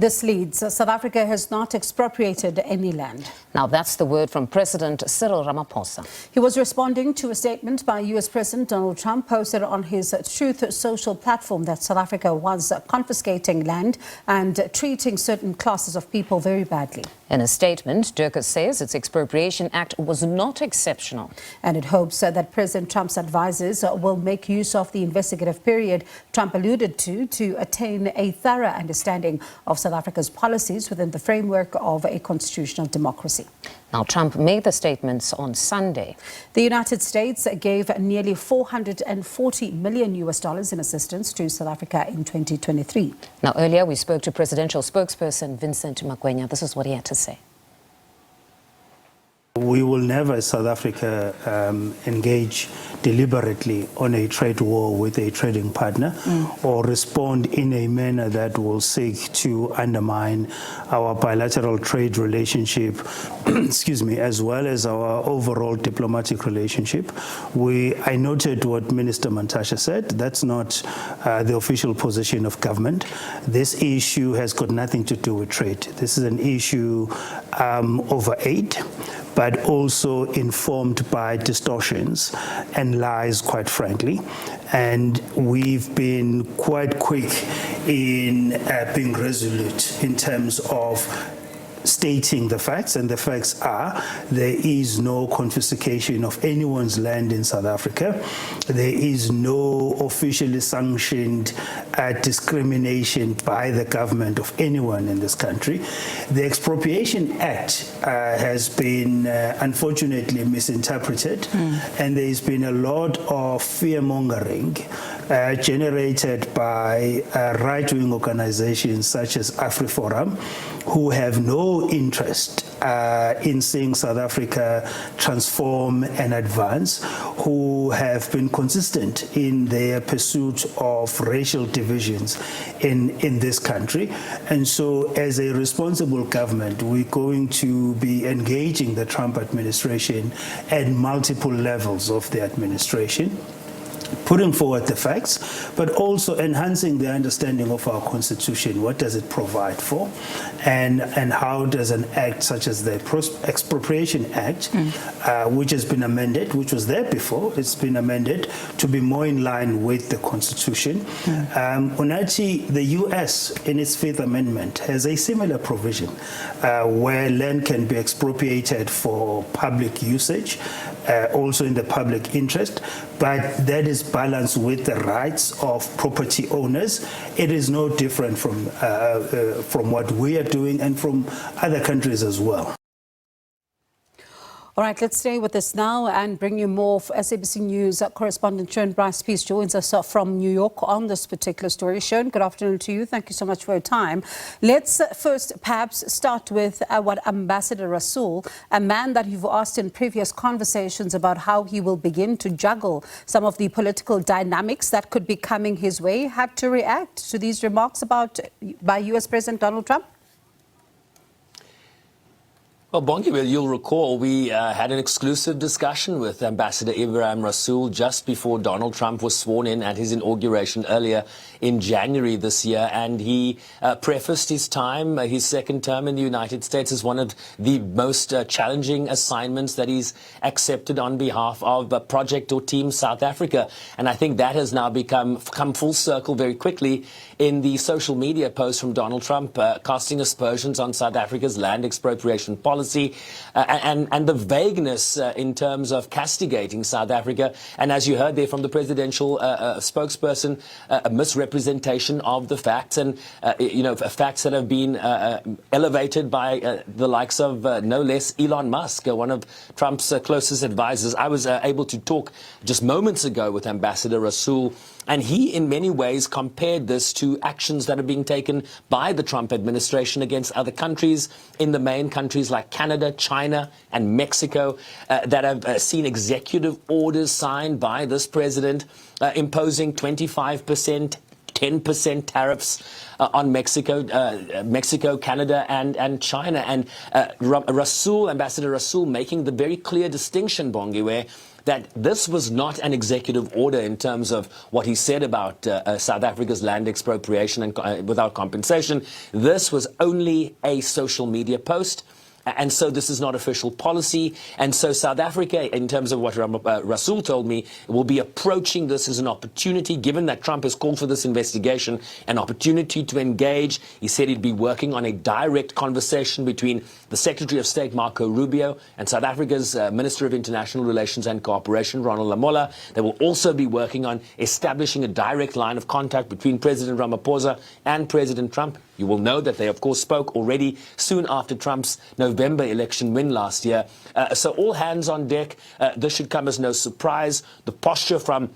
This leads, South Africa has not expropriated any land. Now that's the word from President Cyril Ramaphosa. He was responding to a statement by US President Donald Trump posted on his Truth Social platform that South Africa was confiscating land and treating certain classes of people very badly. In a statement, Durka says its Expropriation Act was not exceptional. And it hopes that President Trump's advisors will make use of the investigative period Trump alluded to attain a thorough understanding of South Africa's policies within the framework of a constitutional democracy. Now, Trump made the statements on Sunday. The United States gave nearly $440 million in assistance to South Africa in 2023. Now, earlier we spoke to presidential spokesperson Vincent Magwenya. This is what he had to say. We will never, as South Africa, engage deliberately on a trade war with a trading partner or respond in a manner that will seek to undermine our bilateral trade relationship, excuse me, as well as our overall diplomatic relationship. I noted what Minister Mantashe said. That's not the official position of government. This issue has got nothing to do with trade. This is an issue over aid, but also informed by distortions and lies, quite frankly. And we've been quite quick in being resolute in terms of stating the facts, and the facts are there is no confiscation of anyone's land in South Africa. There is no officially sanctioned discrimination by the government of anyone in this country. The Expropriation Act has been unfortunately misinterpreted, and there's been a lot of fear-mongering generated by right-wing organizations such as AfriForum, who have no interest in seeing South Africa transform and advance, who have been consistent in their pursuit of racial divisions in this country. And so as a responsible government, we're going to be engaging the Trump administration at multiple levels of the administration, putting forward the facts, but also enhancing the understanding of our Constitution. What does it provide for? And how does an act such as the Expropriation Act, which has been amended, which was there before, it's been amended to be more in line with the Constitution. Unachi, the US, in its Fifth Amendment, has a similar provision where land can be expropriated for public usage, also in the public interest, but that is balanced with the rights of property owners. It is no different from what we are doing and from other countries as well. All right, let's stay with this now and bring you more. SABC News Correspondent Sherwin Bryce-Pease joins us from New York on this particular story. Sherwin, good afternoon to you. Thank you so much for your time. Let's first perhaps start with what Ambassador Rasool, a man that you've asked in previous conversations about how he will begin to juggle some of the political dynamics that could be coming his way, had to react to these remarks by US President Donald Trump? Well, Bongi, you'll recall we had an exclusive discussion with Ambassador Ibrahim Rasool just before Donald Trump was sworn in at his inauguration earlier in January this year, and he prefaced his time, his second term in the United States, as one of the most challenging assignments that he's accepted on behalf of Project or Team South Africa. And I think that has now come full circle very quickly in the social media post from Donald Trump casting aspersions on South Africa's land expropriation policy. And the vagueness in terms of castigating South Africa. And as you heard there from the presidential spokesperson, a misrepresentation of the facts, and facts that have been elevated by the likes of no less Elon Musk, one of Trump's closest advisors. I was able to talk just moments ago with Ambassador Rasool, and he, in many ways, compared this to actions that are being taken by the Trump administration against other countries, in the main countries like Canada, China, and Mexico, that have seen executive orders signed by this president imposing 25%, 10% tariffs on Mexico, Canada, and China. And Ambassador Rasool making the very clear distinction, Bongi, where that this was not an executive order in terms of what he said about South Africa's land expropriation and without compensation. This was only a social media post. And so this is not official policy. And so South Africa, in terms of what Rasool told me, will be approaching this as an opportunity, given that Trump has called for this investigation, an opportunity to engage. He said he'd be working on a direct conversation between the Secretary of State, Marco Rubio, and South Africa's Minister of International Relations and Cooperation, Ronald Lamola. They will also be working on establishing a direct line of contact between President Ramaphosa and President Trump. You will know that they, of course, spoke already soon after Trump's November election win last year. So all hands on deck. This should come as no surprise. The posture from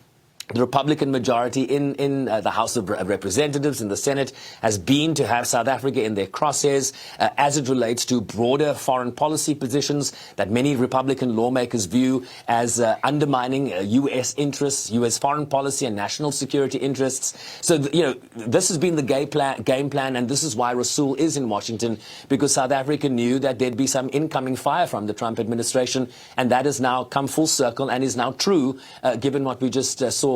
the Republican majority in the House of Representatives and the Senate has been to have South Africa in their crosshairs as it relates to broader foreign policy positions that many Republican lawmakers view as undermining U.S. interests, U.S. foreign policy and national security interests. So, this has been the game plan, and this is why Rasool is in Washington, because South Africa knew that there'd be some incoming fire from the Trump administration, and that has now come full circle and is now true, given what we just saw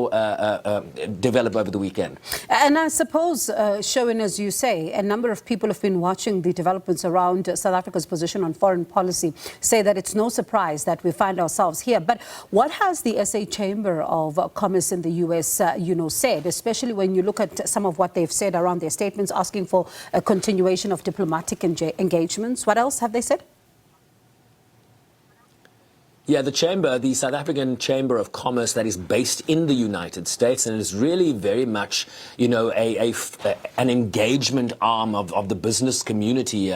develop over the weekend. And I suppose, Sherwin, as you say, a number of people have been watching the developments around South Africa's position on foreign policy, say that it's no surprise that we find ourselves here. But what has the SA Chamber of Commerce in the U.S., said, especially when you look at some of what they've said around their statements, asking for a continuation of diplomatic engagements? What else have they said? Yeah, the South African Chamber of Commerce that is based in the United States, and is really very much, an engagement arm of the business community.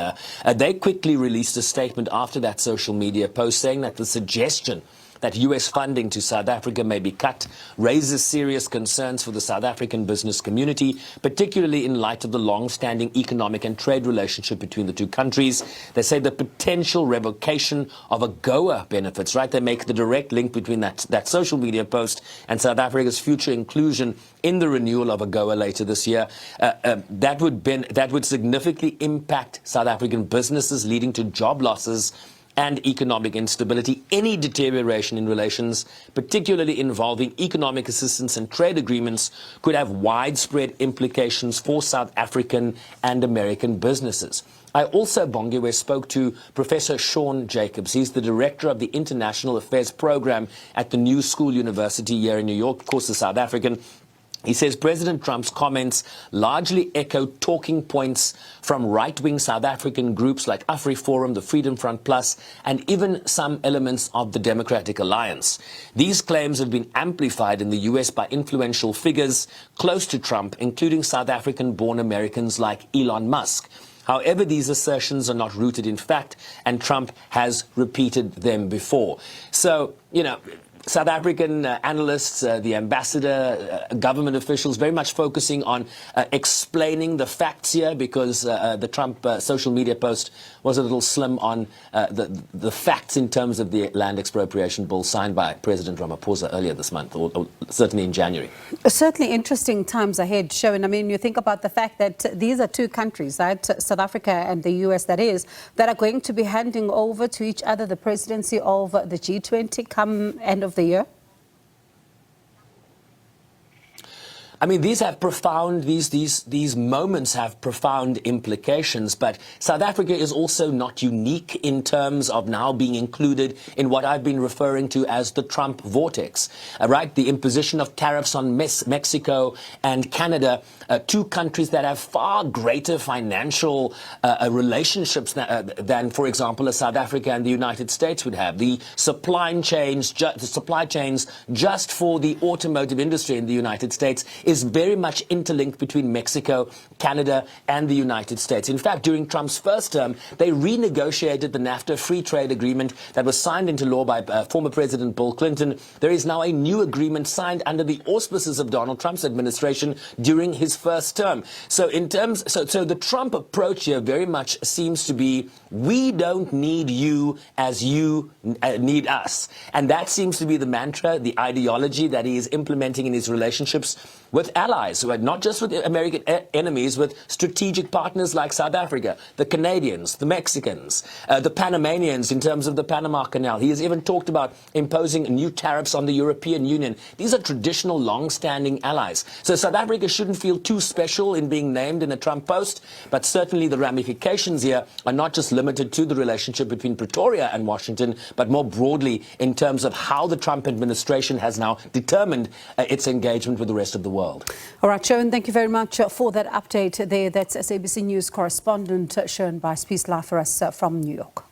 They quickly released a statement after that social media post saying that the suggestion that U.S. funding to South Africa may be cut raises serious concerns for the South African business community, particularly in light of the long-standing economic and trade relationship between the two countries. They say the potential revocation of AGOA benefits, right? They make the direct link between that social media post and South Africa's future inclusion in the renewal of AGOA later this year. That would significantly impact South African businesses, leading to job losses and economic instability. Any deterioration in relations, particularly involving economic assistance and trade agreements, could have widespread implications for South African and American businesses. I also, Bongiwe, spoke to Professor Sean Jacobs. He's the director of the International Affairs Program at the New School University here in New York, of course, the South African. He says President Trump's comments largely echo talking points from right-wing South African groups like AfriForum, the Freedom Front Plus, and even some elements of the Democratic Alliance. These claims have been amplified in the U.S. by influential figures close to Trump, including South African-born Americans like Elon Musk. However, these assertions are not rooted in fact, and Trump has repeated them before. So, South African analysts, the ambassador, government officials, very much focusing on explaining the facts here, because the Trump social media post was a little slim on the facts in terms of the land expropriation bill signed by President Ramaphosa earlier this month, or certainly in January. Certainly interesting times ahead, Sherwin. I mean, you think about the fact that these are two countries, right, South Africa and the US, that are going to be handing over to each other the presidency of the G20 come end of the year. I mean, these moments have profound implications, but South Africa is also not unique in terms of now being included in what I've been referring to as the Trump vortex, right? The imposition of tariffs on Mexico and Canada, two countries that have far greater financial relationships than, for example, South Africa and the United States would have. The supply chains just for the automotive industry in the United States is very much interlinked between Mexico, Canada, and the United States. In fact, during Trump's first term, they renegotiated the NAFTA free trade agreement that was signed into law by former President Bill Clinton. There is now a new agreement signed under the auspices of Donald Trump's administration during his first term. So the Trump approach here very much seems to be We don't need you as you need us. And that seems to be the mantra, the ideology that he is implementing in his relationships with allies, not just with American enemies, with strategic partners like South Africa, the Canadians, the Mexicans, the Panamanians in terms of the Panama Canal. He has even talked about imposing new tariffs on the European Union. These are traditional, long-standing allies. So South Africa shouldn't feel too special in being named in a Trump post, but certainly the ramifications here are not just limited to the relationship between Pretoria and Washington, but more broadly in terms of how the Trump administration has now determined its engagement with the rest of the world. All right, Sherwin, thank you very much for that update there. That's SABC News correspondent Sherwin Bryce-Pease live for us from New York.